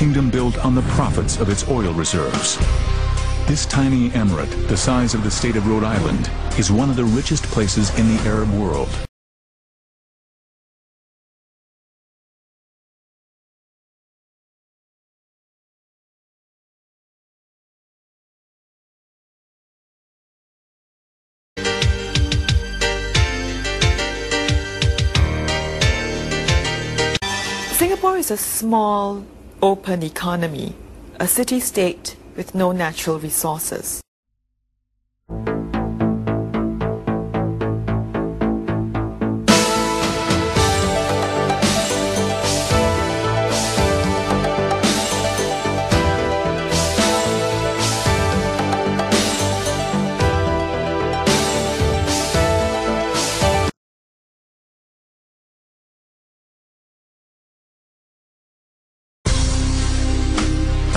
kingdom built on the profits of its oil reserves. This tiny emirate, the size of the state of Rhode Island, is one of the richest places in the Arab world. Singapore is a small, open economy, a city-state with no natural resources.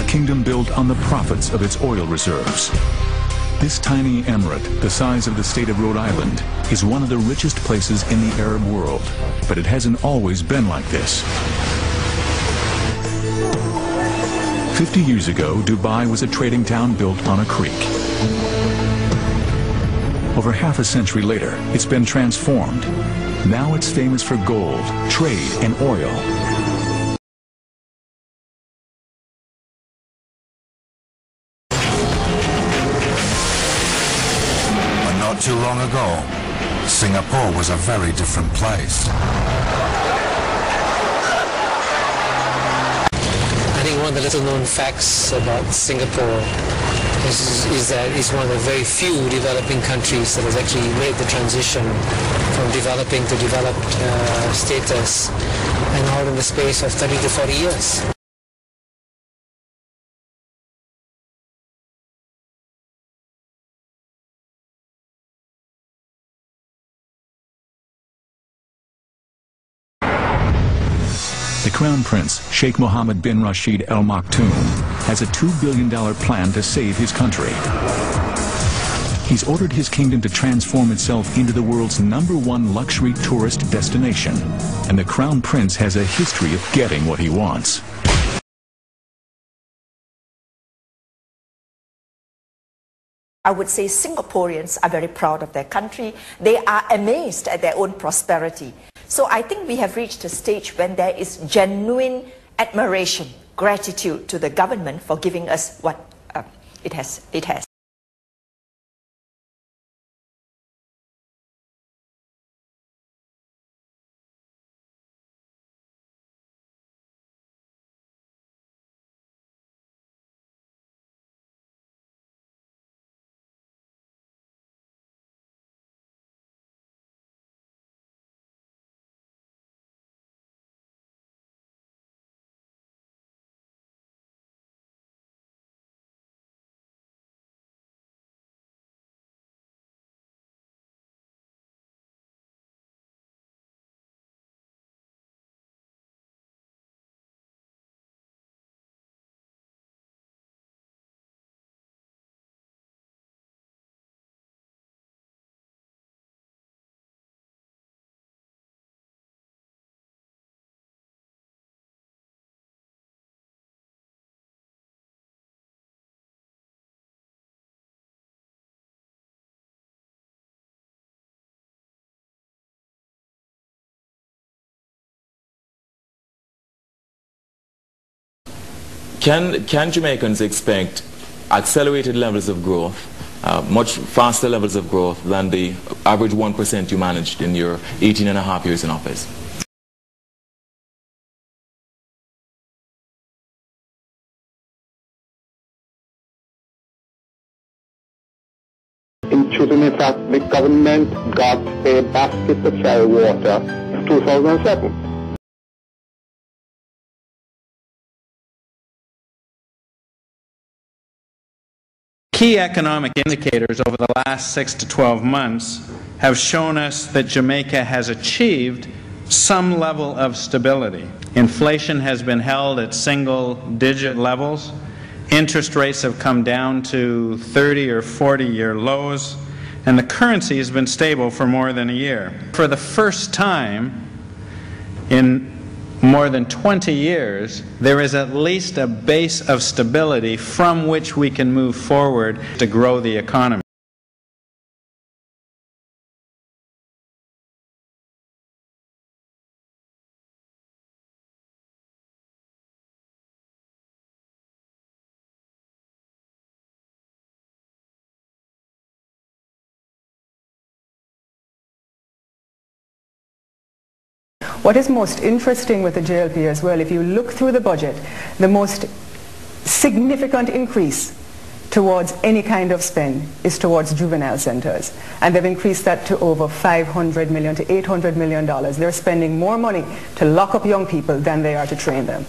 Kingdom built on the profits of its oil reserves. This tiny emirate, the size of the state of Rhode Island, is one of the richest places in the Arab world, but it hasn't always been like this. 50 years ago, Dubai was a trading town built on a creek. Over half a century later, it's been transformed. Now it's famous for gold, trade, and oil. Not too long ago, Singapore was a very different place. I think one of the little-known facts about Singapore is that it's one of the very few developing countries that has actually made the transition from developing to developed status, and all in the space of 30 to 40 years. The Crown Prince, Sheikh Mohammed bin Rashid Al Maktoum, has a $2 billion plan to save his country. He's ordered his kingdom to transform itself into the world's #1 luxury tourist destination, and the Crown Prince has a history of getting what he wants. I would say Singaporeans are very proud of their country. They are amazed at their own prosperity. So I think we have reached a stage when there is genuine admiration, gratitude to the government for giving us what it has. Can Jamaicans expect accelerated levels of growth, much faster levels of growth than the average 1% you managed in your 18.5 years in office? In fact, the government got a basket of sell water in 2007. Key economic indicators over the last 6 to 12 months have shown us that Jamaica has achieved some level of stability. Inflation has been held at single-digit levels. Interest rates have come down to 30 or 40-year lows, and the currency has been stable for more than a year. For the first time in more than 20 years, there is at least a base of stability from which we can move forward to grow the economy. What is most interesting with the JLP as well, if you look through the budget, the most significant increase towards any kind of spend is towards juvenile centers. And they've increased that to over $500 million to $800 million. They're spending more money to lock up young people than they are to train them.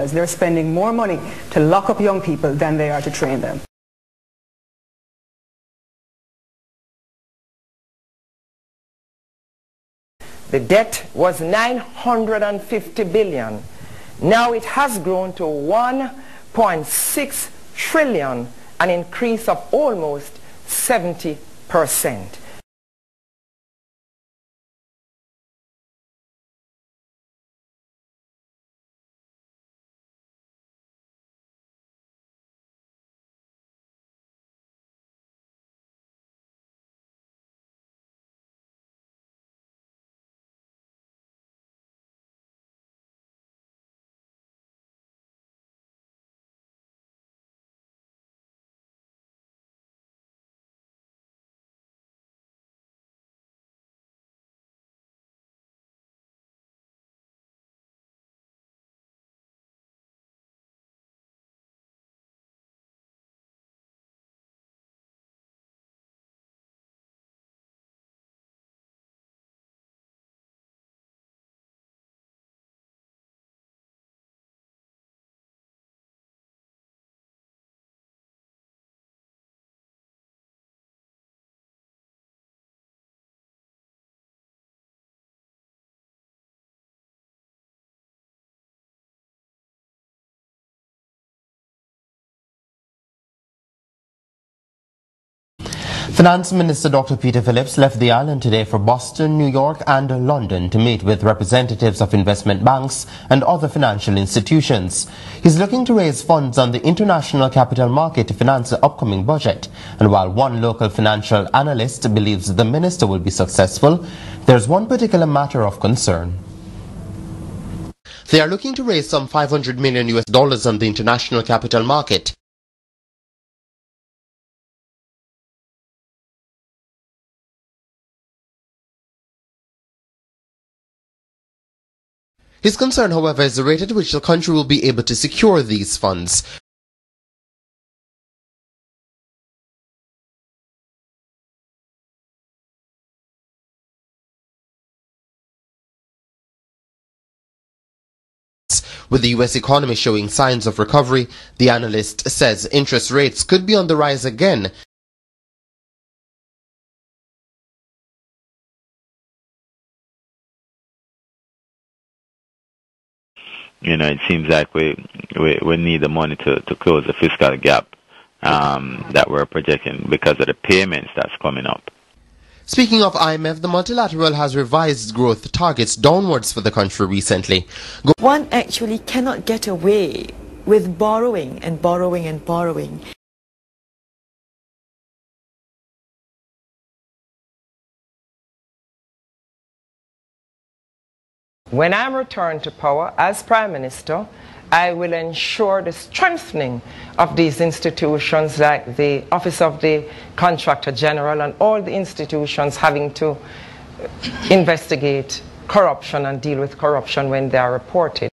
They're spending more money to lock up young people than they are to train them. The debt was $950 billion. Now it has grown to $1.6 trillion, an increase of almost 70%. Finance Minister Dr. Peter Phillips left the island today for Boston, New York and London to meet with representatives of investment banks and other financial institutions. He's looking to raise funds on the international capital market to finance the upcoming budget. And while one local financial analyst believes the minister will be successful, there's one particular matter of concern. They are looking to raise some $500 million on the international capital market. His concern, however, is the rate at which the country will be able to secure these funds. With the U.S. economy showing signs of recovery, the analyst says interest rates could be on the rise again. You know, it seems like we need the money to close the fiscal gap that we're projecting because of the payments that's coming up. Speaking of IMF, the multilateral has revised growth targets downwards for the country recently. One actually cannot get away with borrowing and borrowing and borrowing. When I'm returned to power as Prime Minister, I will ensure the strengthening of these institutions like the Office of the Contractor General and all the institutions having to investigate corruption and deal with corruption when they are reported.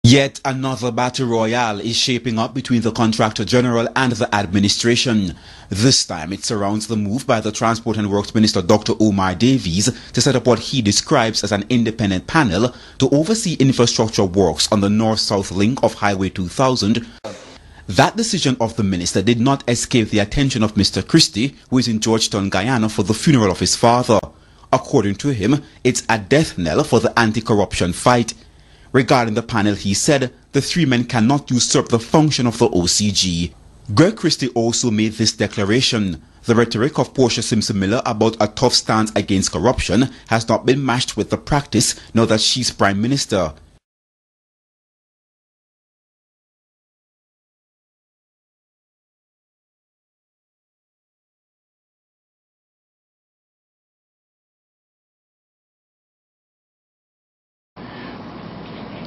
Yet another battle royale is shaping up between the Contractor General and the administration. This time it surrounds the move by the Transport and Works Minister Dr. Omar Davies to set up what he describes as an independent panel to oversee infrastructure works on the north-south link of Highway 2000. That decision of the minister did not escape the attention of Mr. Christie, who is in Georgetown, Guyana for the funeral of his father. According to him, it's a death knell for the anti-corruption fight. Regarding the panel, he said the three men cannot usurp the function of the OCG. Greg Christie also made this declaration. The rhetoric of Portia Simpson Miller about a tough stance against corruption has not been matched with the practice now that she's Prime Minister.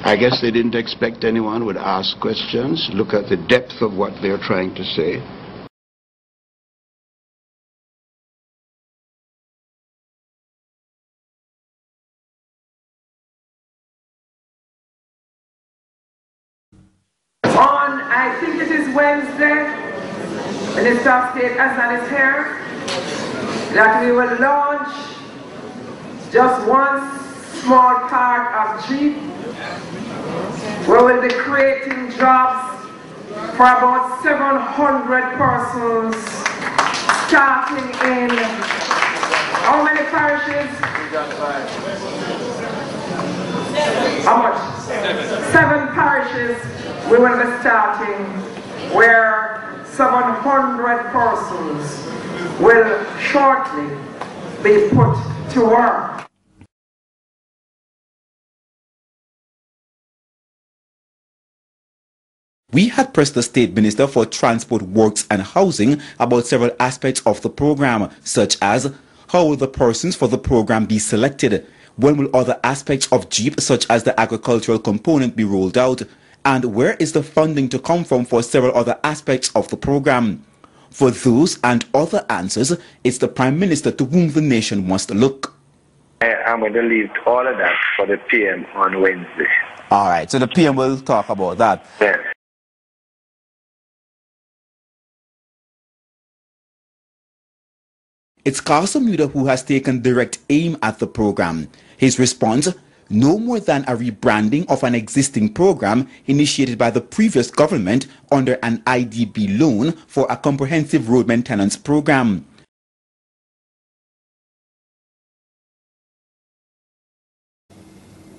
I guess they didn't expect anyone would ask questions, look at the depth of what they're trying to say. On, I think it is Wednesday, Minister of State Azan is here, that we will launch just one small part of Jeep. We will be creating jobs for about 700 persons, starting in how many parishes? How much? 7 parishes we will be starting, where 700 persons will shortly be put to work. We had pressed the State Minister for Transport, Works and Housing about several aspects of the program, such as how will the persons for the program be selected, when will other aspects of JEEP, such as the agricultural component, be rolled out, and where is the funding to come from for several other aspects of the program. For those and other answers, it's the Prime Minister to whom the nation must look. I'm going to leave all of that for the PM on Wednesday. All right, so the PM will talk about that. Yes. It's Carson Muda who has taken direct aim at the program. His response, no more than a rebranding of an existing program initiated by the previous government under an IDB loan for a comprehensive road maintenance program.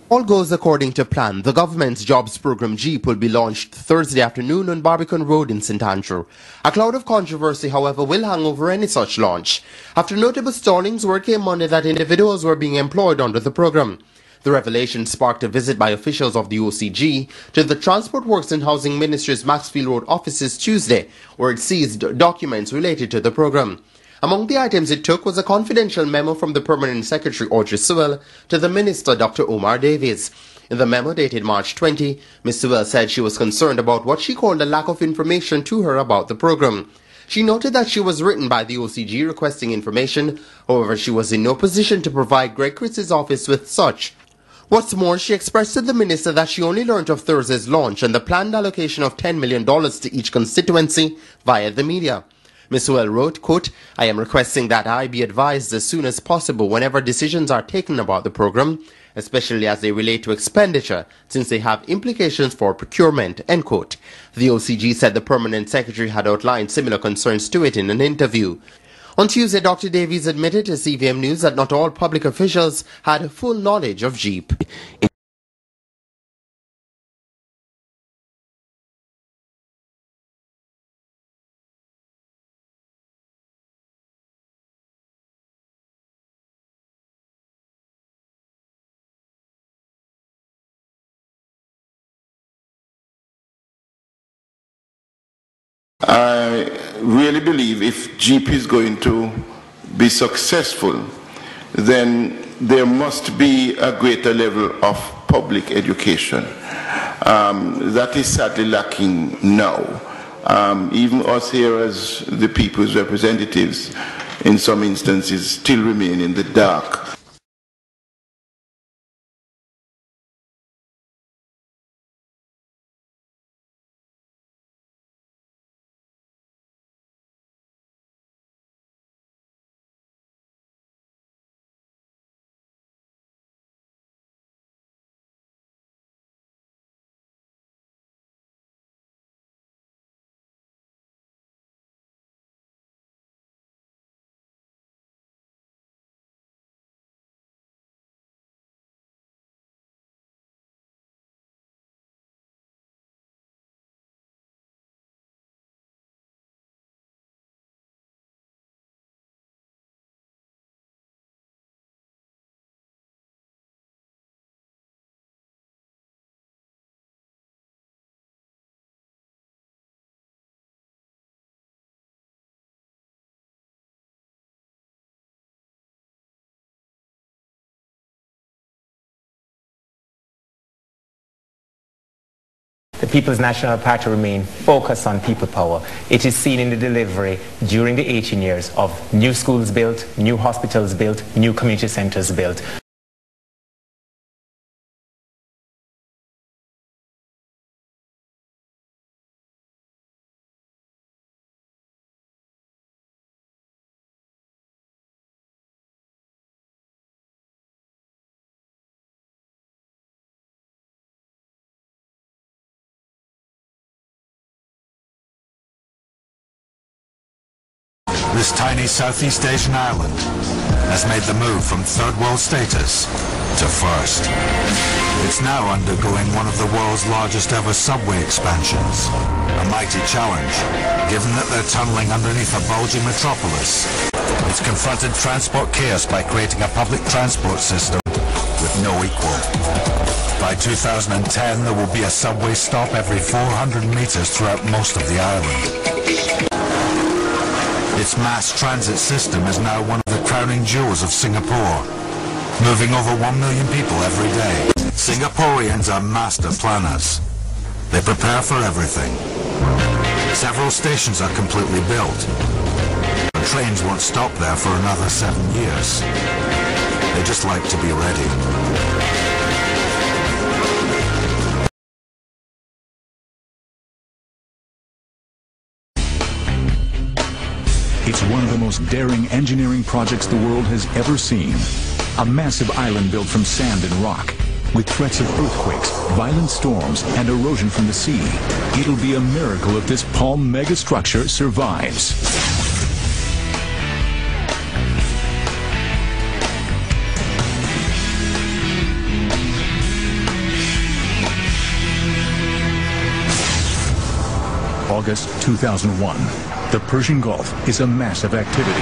All goes according to plan. The government's jobs program JEEP will be launched Thursday afternoon on Barbican Road in St. Andrew. A cloud of controversy, however, will hang over any such launch. After notable stallings, word came Monday that individuals were being employed under the program. The revelation sparked a visit by officials of the OCG to the Transport Works and Housing Ministry's Maxfield Road offices Tuesday, where it seized documents related to the program. Among the items it took was a confidential memo from the Permanent Secretary Audrey Sewell to the Minister Dr. Omar Davies. In the memo dated March 20, Ms. Sewell said she was concerned about what she called a lack of information to her about the program. She noted that she was written by the OCG requesting information, however she was in no position to provide Greg Christie's office with such. What's more, she expressed to the minister that she only learnt of Thursday's launch and the planned allocation of $10 million to each constituency via the media. Ms. Sewell wrote, quote, I am requesting that I be advised as soon as possible whenever decisions are taken about the program, especially as they relate to expenditure, since they have implications for procurement, end quote. The OCG said the Permanent Secretary had outlined similar concerns to it in an interview. On Tuesday, Dr. Davies admitted to CVM News that not all public officials had full knowledge of JEEP. I really believe if JEEP is going to be successful, then there must be a greater level of public education. That is sadly lacking now. Even us here as the people's representatives, in some instances, still remain in the dark. People's National Party remain focused on people power. It is seen in the delivery during the 18 years of new schools built, new hospitals built, new community centers built. This tiny Southeast Asian island has made the move from third world status to first. It's now undergoing one of the world's largest ever subway expansions. A mighty challenge, given that they're tunneling underneath a bulging metropolis. It's confronted transport chaos by creating a public transport system with no equal. By 2010, there will be a subway stop every 400 meters throughout most of the island. Its mass transit system is now one of the crowning jewels of Singapore, moving over 1 million people every day. Singaporeans are master planners. They prepare for everything. Several stations are completely built. The trains won't stop there for another 7 years. They just like to be ready. It's one of the most daring engineering projects the world has ever seen. A massive island built from sand and rock. With threats of earthquakes, violent storms, and erosion from the sea, it'll be a miracle if this palm megastructure survives. August 2001. The Persian Gulf is a massive activity.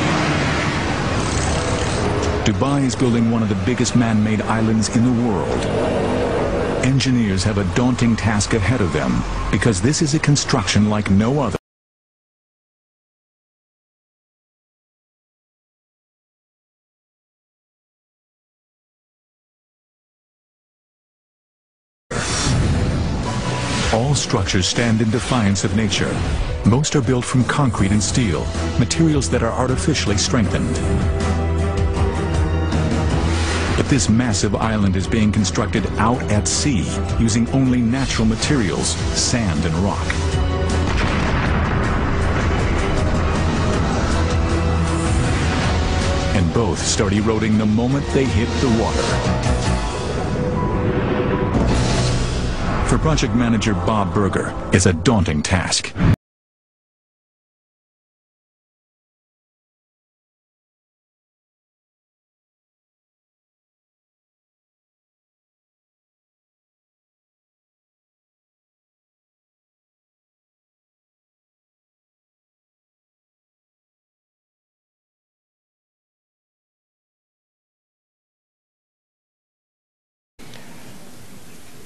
Dubai is building one of the biggest man-made islands in the world. Engineers have a daunting task ahead of them because this is a construction like no other. All structures stand in defiance of nature. Most are built from concrete and steel, materials that are artificially strengthened. But this massive island is being constructed out at sea, using only natural materials, sand and rock. And both start eroding the moment they hit the water. For project manager Bob Berger, it's a daunting task.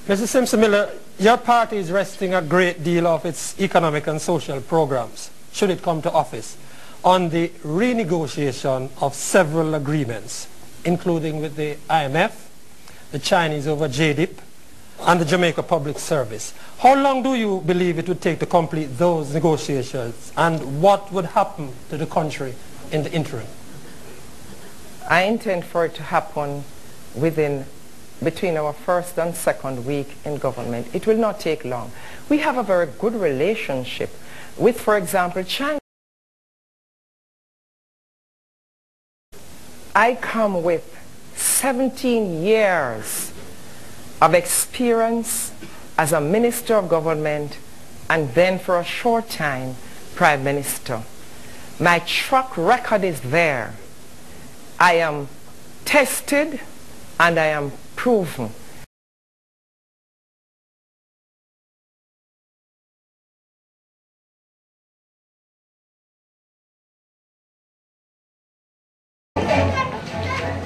Mr. Simpson-Miller, your party is resting a great deal of its economic and social programs, should it come to office, on the renegotiation of several agreements, including with the IMF, the Chinese over JDIP, and the Jamaica Public Service. How long do you believe it would take to complete those negotiations, and what would happen to the country in the interim? I intend for it to happen between our first and second week in government. It will not take long. We have a very good relationship with, for example, China. I come with 17 years of experience as a minister of government and then for a short time, Prime Minister. My track record is there. I am tested and I am proven.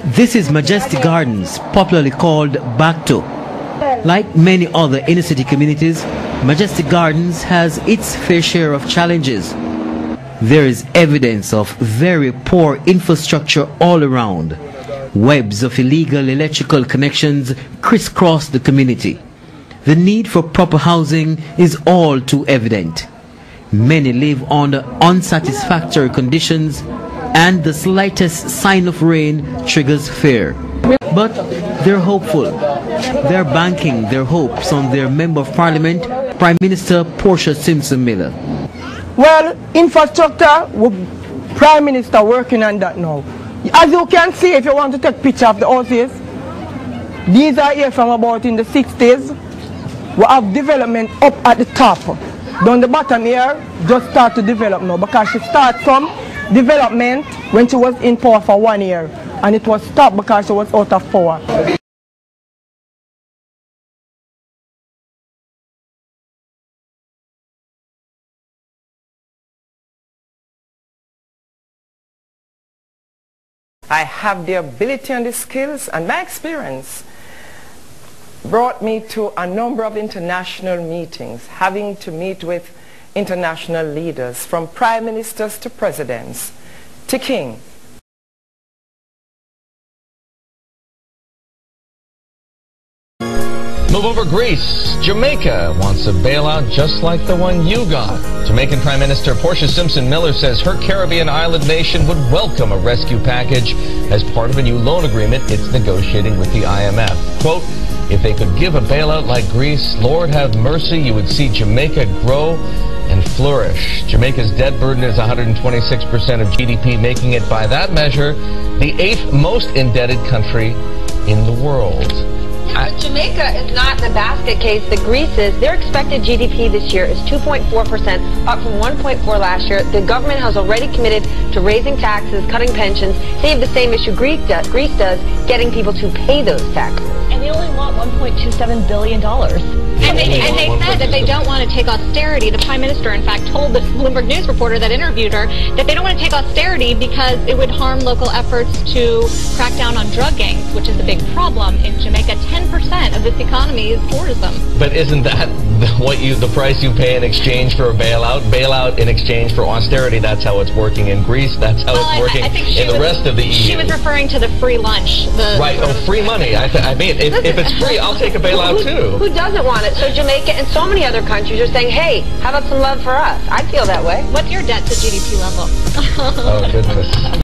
This is Majestic Gardens, popularly called Bacto. Like many other inner-city communities, Majestic Gardens has its fair share of challenges. There is evidence of very poor infrastructure all around. Webs of illegal electrical connections crisscross the community. the need for proper housing is all too evident. Many live under unsatisfactory conditions, and the slightest sign of rain triggers fear. But they're hopeful. They're banking their hopes on their Member of Parliament, Prime Minister Portia Simpson Miller. Well, infrastructure, Prime Minister working on that now. As you can see, if you want to take picture of the houses, these are here from about in the 60s. We have development up at the top. Down the bottom here, just start to develop now, because she started from development when she was in power for 1 year, and it was stopped because she was out of power. I have the ability and the skills, and my experience brought me to a number of international meetings, having to meet with international leaders, from prime ministers to presidents to kings. Move over Greece. Jamaica wants a bailout just like the one you got. Jamaican Prime Minister Portia Simpson Miller says her Caribbean island nation would welcome a rescue package as part of a new loan agreement it's negotiating with the IMF. Quote, if they could give a bailout like Greece, Lord have mercy, you would see Jamaica grow and flourish. Jamaica's debt burden is 126% of GDP, making it, by that measure, the 8th most indebted country in the world. But Jamaica is not the basket case that Greece is. Their expected GDP this year is 2.4%, up from 1.4% last year. The government has already committed to raising taxes, cutting pensions. They have the same issue Greece does, getting people to pay those taxes. And they only want $1.27 billion. And they said that they don't want to take austerity. The Prime Minister, in fact, told the Bloomberg News reporter that interviewed her that they don't want to take austerity because it would harm local efforts to crack down on drug gangs, which is a big problem in Jamaica. 10% of this economy is tourism. But isn't that the price you pay in exchange for a bailout? Bailout in exchange for austerity. That's how it's working in Greece. That's how it's working in the rest of the EU. She was referring to the free lunch. Right. Oh, free money. I mean, if it's free, I'll take a bailout too. Who doesn't want it? So Jamaica and so many other countries are saying, hey, how about some love for us? I feel that way. What's your debt to GDP level? Oh, goodness.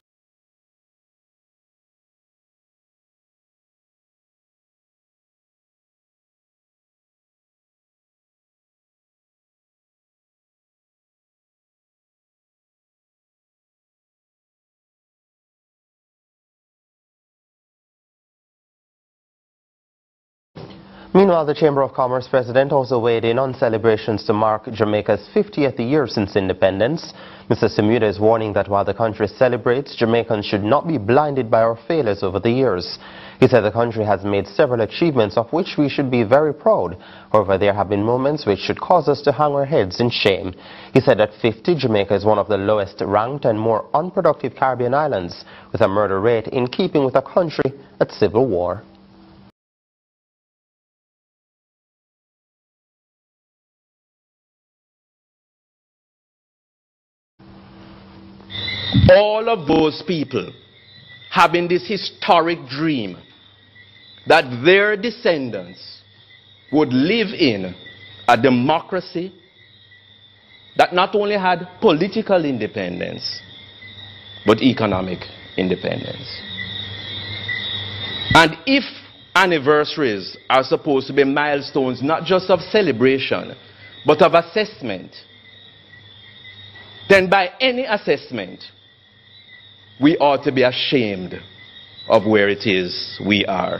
Meanwhile, the Chamber of Commerce president also weighed in on celebrations to mark Jamaica's 50th year since independence. Mr. Semuda is warning that while the country celebrates, Jamaicans should not be blinded by our failures over the years. He said the country has made several achievements of which we should be very proud. However, there have been moments which should cause us to hang our heads in shame. He said at 50, Jamaica is one of the lowest ranked and more unproductive Caribbean islands, with a murder rate in keeping with a country at civil war. All of those people having this historic dream that their descendants would live in a democracy that not only had political independence, but economic independence. And if anniversaries are supposed to be milestones not just of celebration, but of assessment, then by any assessment, we ought to be ashamed of where it is we are.